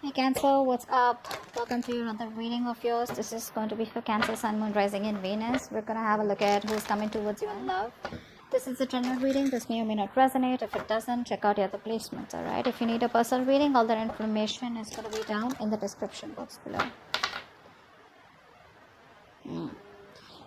Hey Cancer, what's up? Welcome to another reading of yours. This is going to be for Cancer, Sun, Moon, Rising in Venus. We're going to have a look at who's coming towards you in love. This is a general reading. This may or may not resonate. If it doesn't, check out your other placements, alright? If you need a personal reading, all that information is going to be down in the description box below.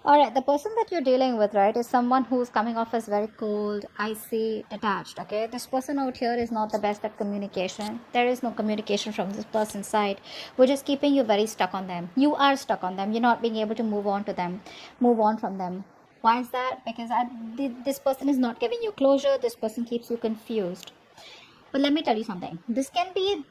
Alright, the person that you're dealing with, right, is someone who's coming off as very cold, icy, detached, okay? This person out here is not the best at communication. There is no communication from this person's side, which is keeping you very stuck on them. You are stuck on them. You're not being able to move on from them. Why is that? Because this person is not giving you closure. This person keeps you confused. But let me tell you something. This can be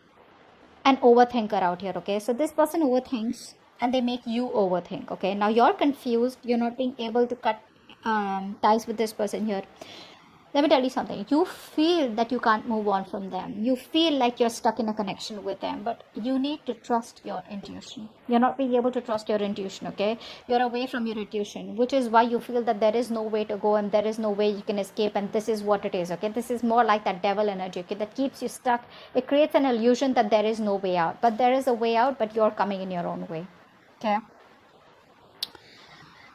an overthinker out here, okay? So this person overthinks and they make you overthink, okay? Now you're confused. You're not being able to cut ties with this person here. Let me tell you something. You feel that you can't move on from them. You feel like you're stuck in a connection with them, but you need to trust your intuition. You're not being able to trust your intuition, okay? You're away from your intuition, which is why you feel that there is no way to go and there is no way you can escape, and this is what it is, okay? This is more like that devil energy, okay, that keeps you stuck. It creates an illusion that there is no way out, but there is a way out, but you're coming in your own way, okay?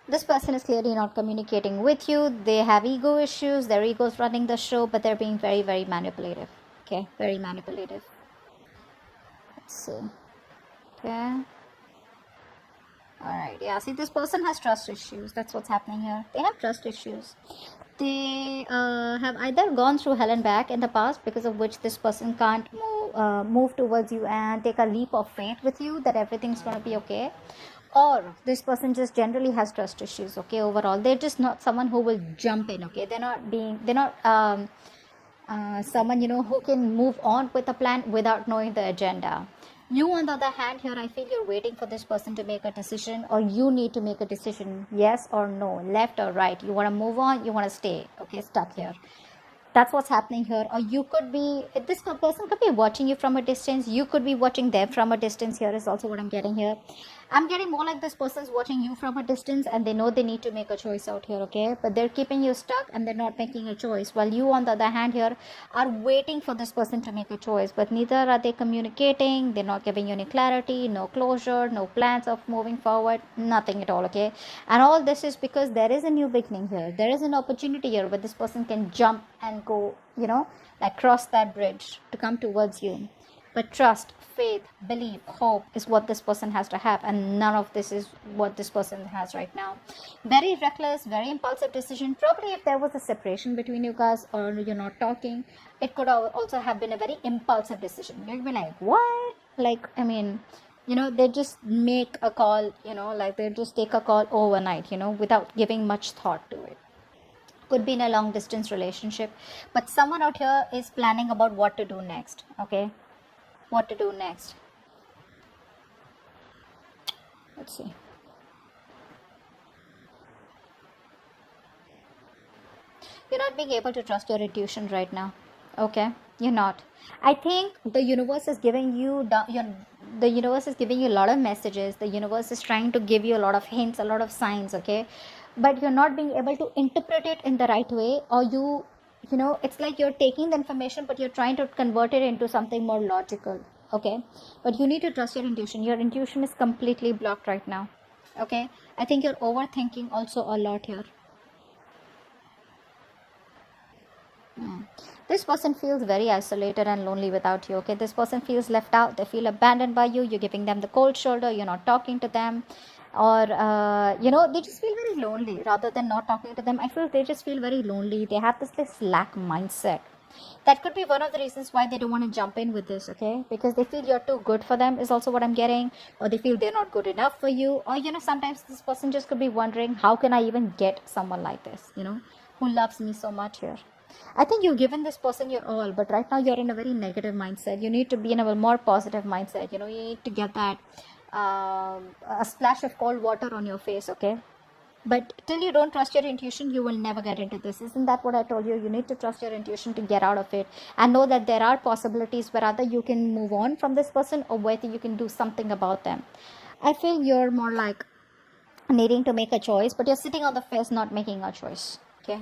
This person is clearly not communicating with you. They have ego issues. Their ego is running the show, but they're being very, very manipulative. Okay, very manipulative. Let's see. Okay. Alright, yeah. See, this person has trust issues. That's what's happening here. They have trust issues. They have either gone through hell and back in the past, because of which this person can't move towards you and take a leap of faith with you that everything's going to be okay. Or this person just generally has trust issues, okay, overall. They're just not someone who will jump in, okay. They're not someone, you know, who can move on with a plan without knowing the agenda. You, on the other hand, here, I feel you're waiting for this person to make a decision, or you need to make a decision, yes or no, left or right. You want to move on, you want to stay, okay, stuck here. That's what's happening here. Or you could be, this person could be watching you from a distance. You could be watching them from a distance. Here is also what I'm getting here. I'm getting more like this person's watching you from a distance and they know they need to make a choice out here, okay? But they're keeping you stuck and they're not making a choice. While you, on the other hand, here are waiting for this person to make a choice. But neither are they communicating. They're not giving you any clarity, no closure, no plans of moving forward, nothing at all, okay? And all this is because there is a new beginning here. There is an opportunity here where this person can jump and go, you know, like cross that bridge to come towards you. But trust, faith, belief, hope is what this person has to have, and none of this is what this person has right now. Very reckless, very impulsive decision. Probably if there was a separation between you guys or you're not talking, it could also have been a very impulsive decision. You'd be like, what? Like, I mean, you know, they just make a call, you know, like they just take a call overnight, you know, without giving much thought to it. Could be in a long distance relationship, but someone out here is planning about what to do next, okay? What to do next. Let's see. You're not being able to trust your intuition right now, okay? You're not. I think the universe is giving you the universe is giving you a lot of messages. The universe is trying to give you a lot of hints, a lot of signs, okay? But you're not being able to interpret it in the right way, or you know, it's like you're taking the information but you're trying to convert it into something more logical, okay? But you need to trust your intuition. Your intuition is completely blocked right now, okay? I think you're overthinking also a lot here. This person feels very isolated and lonely without you, okay? This person feels left out. They feel abandoned by you. You're giving them the cold shoulder. You're not talking to them. Or, you know, they just feel very lonely rather than not talking to them. I feel they just feel very lonely. They have this lack mindset. That could be one of the reasons why they don't want to jump in with this, okay? Because they feel you're too good for them is also what I'm getting. Or they feel they're not good enough for you. Or, you know, sometimes this person just could be wondering, how can I even get someone like this, you know, who loves me so much here? I think you've given this person your all, but right now you're in a very negative mindset. You need to be in a more positive mindset. You know, you need to get that a splash of cold water on your face, okay? But till you don't trust your intuition, you will never get into this. Isn't that what I told you? You need to trust your intuition to get out of it and know that there are possibilities where either you can move on from this person or whether you can do something about them. I feel you're more like needing to make a choice, but you're sitting on the fence not making a choice, okay?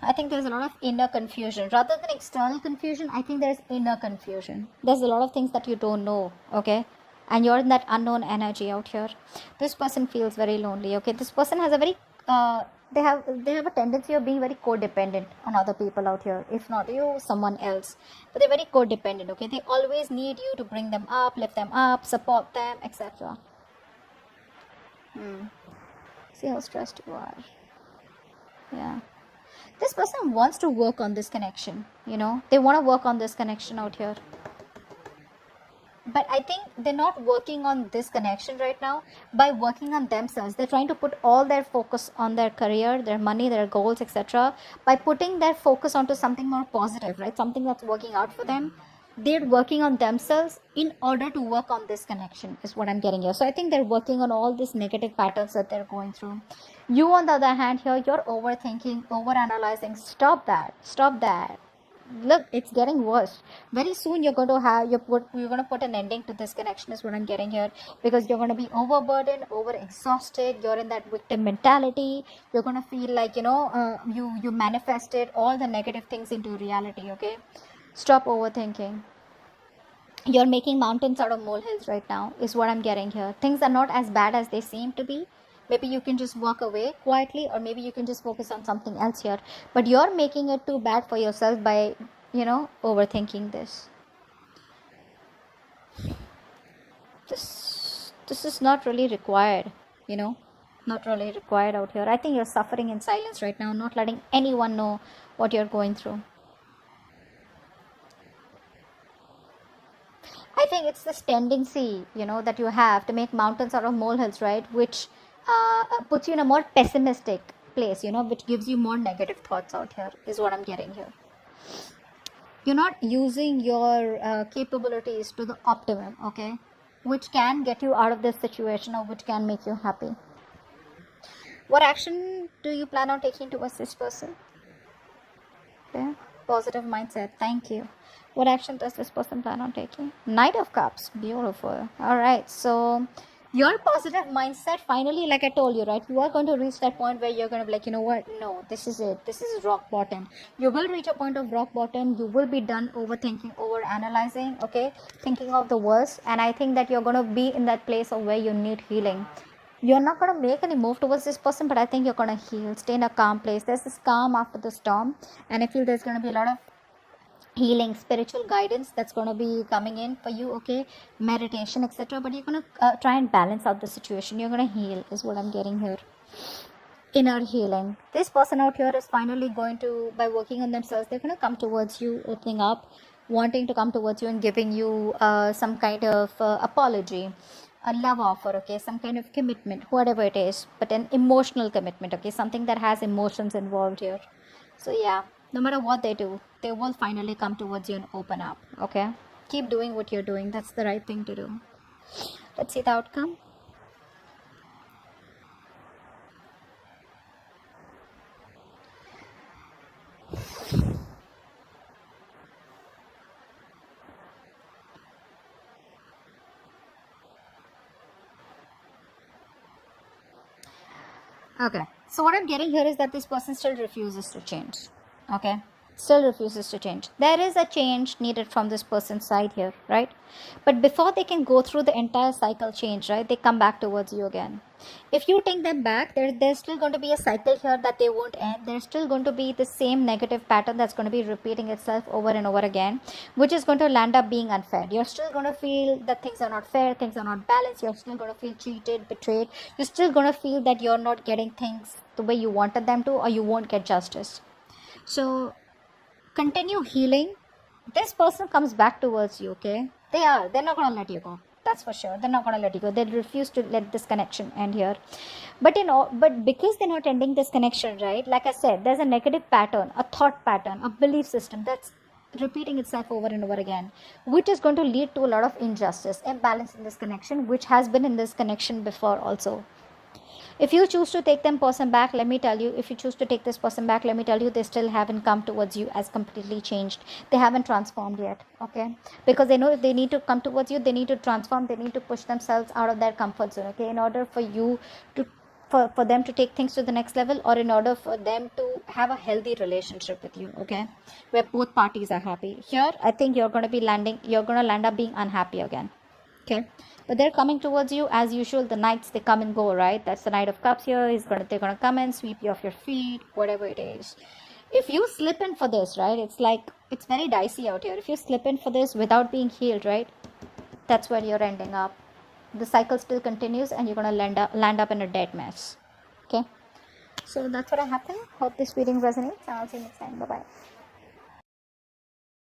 I think there's a lot of inner confusion. Rather than external confusion, I think there's inner confusion. There's a lot of things that you don't know, okay? And you're in that unknown energy out here. This person feels very lonely, okay? This person has a very, they have a tendency of being very codependent on other people out here. If not you, someone else. But they're very codependent, okay? They always need you to bring them up, lift them up, support them, etc. See how stressed you are. Yeah. This person wants to work on this connection, they want to work on this connection out here. But I think they're not working on this connection right now by working on themselves. They're trying to put all their focus on their career, their money, their goals, etc. By putting their focus onto something more positive, right? Something that's working out for them. They're working on themselves in order to work on this connection is what I'm getting here. So I think they're working on all these negative patterns that they're going through. You, on the other hand, here, you're overthinking, overanalyzing. Stop that. Look, it's getting worse. Very soon you're going to put an ending to this connection is what I'm getting here, because you're going to be overburdened, overexhausted. You're in that victim mentality. You're going to feel like you manifested all the negative things into reality. Okay, stop overthinking. You're making mountains out of molehills right now is what I'm getting here. Things are not as bad as they seem to be. Maybe you can just walk away quietly, or maybe you can just focus on something else here. But you're making it too bad for yourself by, overthinking this. This is not really required, not really required out here. I think you're suffering in silence right now, not letting anyone know what you're going through. I think it's this tendency, that you have to make mountains out of molehills, right? Which puts you in a more pessimistic place, which gives you more negative thoughts out here is what I'm getting here. You're not using your capabilities to the optimum, okay? Which can get you out of this situation, or which can make you happy. What action do you plan on taking towards this person? Okay, positive mindset. Thank you. What action does this person plan on taking? Knight of Cups. Beautiful. All right. So your positive mindset, finally, like I told you, right, you are going to reach that point where you're going to be like, you know what, no, this is it, this is rock bottom. You will reach a point of rock bottom. You will be done overthinking, over analyzing, okay, thinking of the worst. And I think that you're going to be in that place of where you need healing. You're not going to make any move towards this person, but I think you're going to heal, stay in a calm place. There's this calm after the storm, and I feel there's going to be a lot of healing, spiritual guidance that's going to be coming in for you, okay, meditation, etc. But you're going to try and balance out the situation. You're going to heal is what I'm getting here. Inner healing. This person out here is finally going to, by working on themselves, they're going to come towards you, opening up, wanting to come towards you and giving you some kind of apology, a love offer, okay, some kind of commitment, whatever it is, but an emotional commitment, okay, something that has emotions involved here. So yeah, no matter what they do, they will finally come towards you and open up, okay? Keep doing what you're doing. That's the right thing to do. Let's see the outcome. Okay, so what I'm getting here is that this person still refuses to change, okay? Still refuses to change. There is a change needed from this person's side here, right? But before they can go through the entire cycle change, right, they come back towards you again. If you take them back, there's still going to be a cycle here that they won't end. There's still going to be the same negative pattern that's going to be repeating itself over and over again, which is going to land up being unfair. You're still going to feel that things are not fair, things are not balanced. You're still going to feel cheated, betrayed. You're still going to feel that you're not getting things the way you wanted them to, or you won't get justice. So continue healing. This person comes back towards you, okay? They're not going to let you go. That's for sure. They're not going to let you go. They refuse to let this connection end here. But because they're not ending this connection, right? Like I said, there's a negative pattern, a thought pattern, a belief system that's repeating itself over and over again, which is going to lead to a lot of injustice, imbalance in this connection, which has been in this connection before also. If you choose to take them person back, let me tell you, if you choose to take this person back, let me tell you, they still haven't come towards you as completely changed. They haven't transformed yet, okay? Because they know if they need to come towards you, they need to transform, they need to push themselves out of their comfort zone, okay? In order for you to for them to take things to the next level, or in order for them to have a healthy relationship with you, okay, where both parties are happy. Here I think you're going to land up being unhappy again, okay. But they're coming towards you as usual. The knights, they come and go, right? That's the Knight of Cups here. They're gonna come and sweep you off your feet, whatever it is. If you slip in for this, right, it's very dicey out here. If you slip in for this without being healed, right, that's where you're ending up. The cycle still continues and you're gonna land up in a dead mess, okay. So that's what happened. Hope this reading resonates, and I'll see you next time. Bye bye.